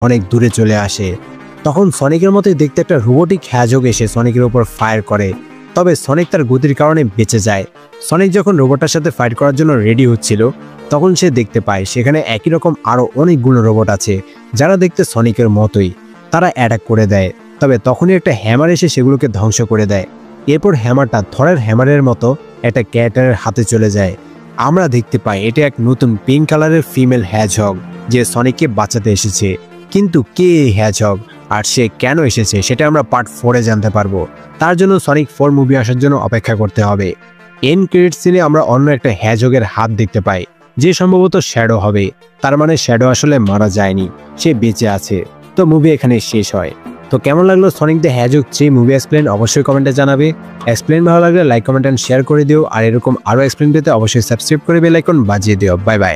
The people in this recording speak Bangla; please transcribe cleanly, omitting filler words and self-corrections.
অনেক দূরে চলে আসে। তখন সনিকের মতোই দেখতে একটা রোবোটিক হ্যাজগ এসে সনিকের উপর ফায়ার করে, তবে সনিক তার গতির কারণে বেঁচে যায়। সনিক যখন রোবটটার সাথে ফাইট করার জন্য রেডি হচ্ছিল, তখন সে দেখতে পায় সেখানে একই রকম আরও অনেকগুলো রোবট আছে যারা দেখতে সনিকের মতোই। তারা অ্যাটাক করে দেয়, তবে তখনই একটা হ্যামার এসে সেগুলোকে ধ্বংস করে দেয়। এরপর হ্যামারটা থরের হ্যামারের মতো একটা ক্যারেক্টারের হাতে চলে যায়। আমরা দেখতে পাই এটা এক নতুন পিঙ্ক কালারের ফিমেল হ্যাজহগ যে সনিককে বাঁচাতে এসেছে। কিন্তু কে এই হ্যাজহগ আর সে কেন এসেছে সেটা আমরা পার্ট 4-এ জানতে পারবো। তার জন্য সনিক 4 মুভি আসার জন্য অপেক্ষা করতে হবে। এন্ড ক্রেডিট সিনে আমরা অন্য একটা হ্যাজহগের হাত দেখতে পাই, যে সম্ভবত শ্যাডো হবে। তার মানে শ্যাডো আসলে মারা যায়নি, সে বেঁচে আছে। তো মুভি এখানে শেষ হয়। তো কেমন লাগলো সনিক দ্য হ্যাজহগ 3 মুভি এক্সপ্লেন অবশ্যই কমেন্টে জানাবে। এক্সপ্লেন ভালো লাগলে লাইক কমেন্ট এন্ড শেয়ার করে দিও। আর এরকম আরও এক্সপ্লেন পেতে অবশ্যই সাবস্ক্রাইব করে বেল আইকন বাজিয়ে দিও। Bye bye.